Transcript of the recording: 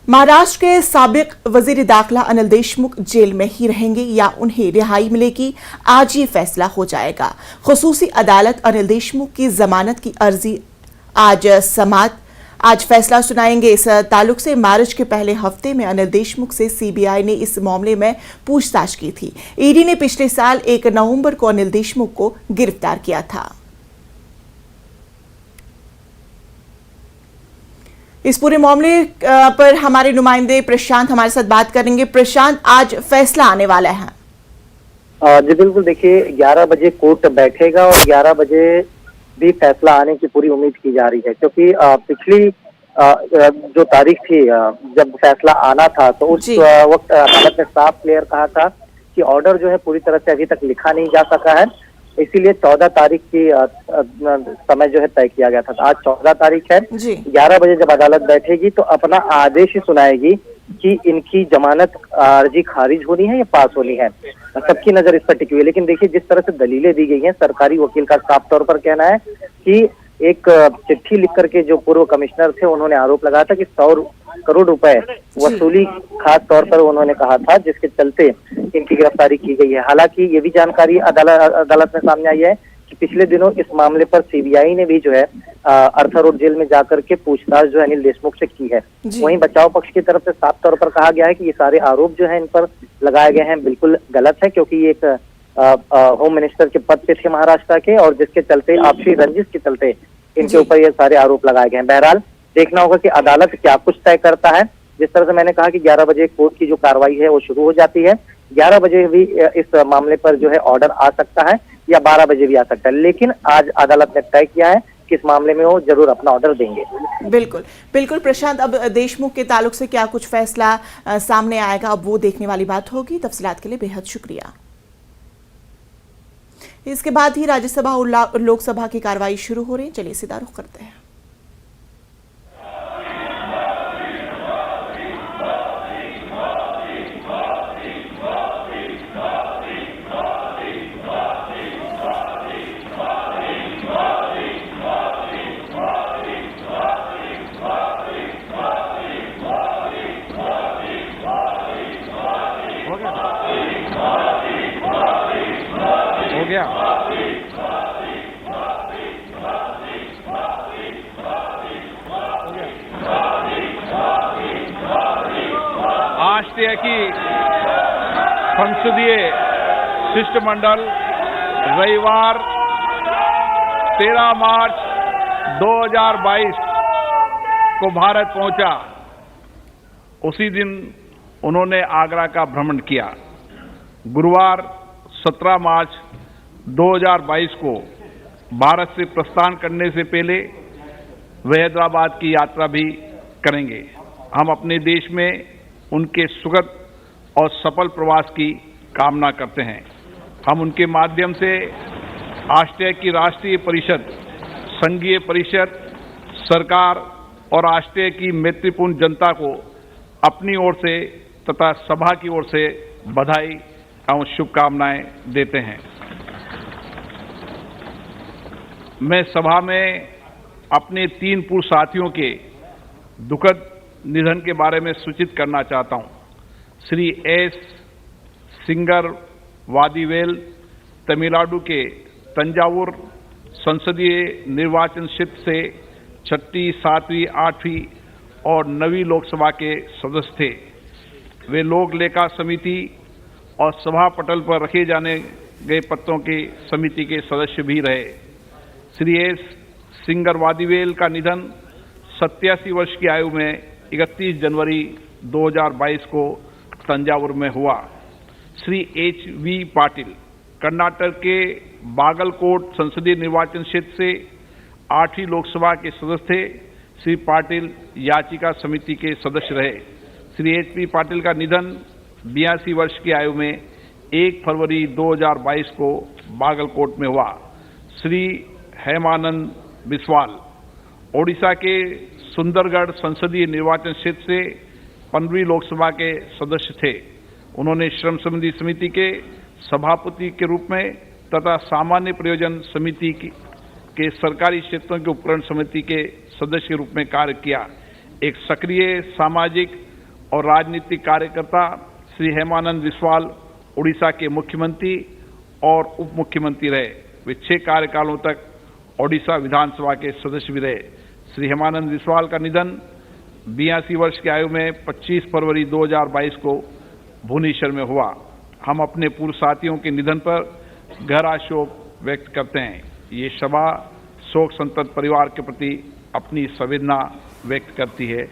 महाराष्ट्र के साबिक वजीर दाखिला अनिल देशमुख जेल में ही रहेंगे या उन्हें रिहाई मिलेगी, आज ये फैसला हो जाएगा। खुसूसी अदालत अनिल देशमुख की जमानत की अर्जी आज फैसला सुनाएंगे। इस ताल्लुक से मार्च के पहले हफ्ते में अनिल देशमुख से सीबीआई ने इस मामले में पूछताछ की थी। ईडी ने पिछले साल 1 नवंबर को अनिल देशमुख को गिरफ्तार किया था। इस पूरे मामले पर हमारे नुमाइंदे प्रशांत हमारे साथ बात करेंगे। प्रशांत, आज फैसला आने वाला है। जी बिल्कुल, देखिए 11 बजे कोर्ट बैठेगा और 11 बजे भी फैसला आने की पूरी उम्मीद की जा रही है, क्योंकि पिछली जो तारीख थी जब फैसला आना था तो उस वक्त अदालत ने साफ क्लियर कहा था कि ऑर्डर जो है पूरी तरह से अभी तक लिखा नहीं जा सका है, इसीलिए 14 तारीख की समय जो है तय किया गया था। तो आज 14 तारीख है। 11 बजे जब अदालत बैठेगी तो अपना आदेश ही सुनाएगी कि इनकी जमानत अर्जी खारिज होनी है या पास होनी है। सबकी नजर इस पर टिकी हुई है। लेकिन देखिए, जिस तरह से दलीलें दी गई हैं, सरकारी वकील का साफ तौर पर कहना है कि एक चिट्ठी लिख करके जो पूर्व कमिश्नर थे उन्होंने आरोप लगाया था कि 100 करोड़ रुपए वसूली खास तौर पर उन्होंने कहा था, जिसके चलते इनकी गिरफ्तारी की गई है। हालांकि ये भी जानकारी अदालत में सामने आई है कि पिछले दिनों इस मामले पर सीबीआई ने भी जो है अर्थर रोड जेल में जाकर के पूछताछ जो है अनिल देशमुख से की है। वहीं बचाव पक्ष की तरफ से साफ तौर पर कहा गया है कि ये सारे आरोप जो है इन पर लगाए गए हैं बिल्कुल गलत है, क्योंकि ये एक होम मिनिस्टर के पद पे थे महाराष्ट्र के, और जिसके चलते आपसी रंजिश के चलते इनके ऊपर ये सारे आरोप लगाए गए हैं। बहरहाल देखना होगा कि अदालत क्या कुछ तय करता है। जिस तरह से मैंने कहा कि 11 बजे कोर्ट की जो कार्रवाई है वो शुरू हो जाती है। 11 बजे भी इस मामले पर जो है ऑर्डर आ सकता है या 12 बजे भी आ सकता है, लेकिन आज अदालत ने तय किया है कि इस मामले में वो जरूर अपना ऑर्डर देंगे। बिल्कुल बिल्कुल प्रशांत, अब देशमुख के ताल्लुक से क्या कुछ फैसला सामने आएगा, अब वो देखने वाली बात होगी। तफसीलात के लिए बेहद शुक्रिया। इसके बाद ही राज्यसभा और लोकसभा की कार्रवाई शुरू हो रही है। चलिए सीधा रुख करते हैं। हो गया। राष्ट्रीय की संसदीय शिष्टमंडल रविवार 13 मार्च 2022 को भारत पहुंचा। उसी दिन उन्होंने आगरा का भ्रमण किया। गुरुवार 17 मार्च 2022 को भारत से प्रस्थान करने से पहले वे हैदराबाद की यात्रा भी करेंगे। हम अपने देश में उनके सुखद और सफल प्रवास की कामना करते हैं। हम उनके माध्यम से आष्ट्रेय की राष्ट्रीय परिषद, संघीय परिषद, सरकार और आष्ट्रेय की मैत्रीपूर्ण जनता को अपनी ओर से तथा सभा की ओर से बधाई एवं शुभकामनाएं देते हैं। मैं सभा में अपने 3 पूर्व साथियों के दुखद निधन के बारे में सूचित करना चाहता हूं। श्री एस सिंगर वादीवेल तमिलनाडु के तंजावुर संसदीय निर्वाचन क्षेत्र से 6ठी, 7वीं, 8वीं और 9वीं लोकसभा के सदस्य थे। वे लोक लेखा समिति और सभा पटल पर रखे जाने गए पत्रों की समिति के सदस्य भी रहे। श्री एस सिंगर वादीवेल का निधन 87 वर्ष की आयु में 31 जनवरी 2022 को तंजावुर में हुआ। श्री H.V. पाटिल कर्नाटक के बागलकोट संसदीय निर्वाचन क्षेत्र से 8वीं लोकसभा के सदस्य थे। श्री पाटिल याचिका समिति के सदस्य रहे। श्री H.P. पाटिल का निधन 82 वर्ष की आयु में 1 फरवरी 2022 को बागलकोट में हुआ। श्री हेमानंद बिस्वाल ओडिशा के सुंदरगढ़ संसदीय निर्वाचन क्षेत्र से 15वीं लोकसभा के सदस्य थे। उन्होंने श्रम संबंधी समिति के सभापति के रूप में तथा सामान्य प्रयोजन समिति के सरकारी क्षेत्रों के उपकरण समिति के सदस्य के रूप में कार्य किया। एक सक्रिय सामाजिक और राजनीतिक कार्यकर्ता श्री हेमानंद बिस्वाल उड़ीसा के मुख्यमंत्री और उप मुख्यमंत्री रहे। वे 6 कार्यकालों तक ओडिशा विधानसभा के सदस्य भी रहे। श्री हेमानंद बिस्वाल का निधन 82 वर्ष की आयु में 25 फरवरी 2022 को भुवनेश्वर में हुआ। हम अपने पूर्व साथियों के निधन पर गहरा शोक व्यक्त करते हैं। ये सभा शोक संतप्त परिवार के प्रति अपनी संवेदना व्यक्त करती है।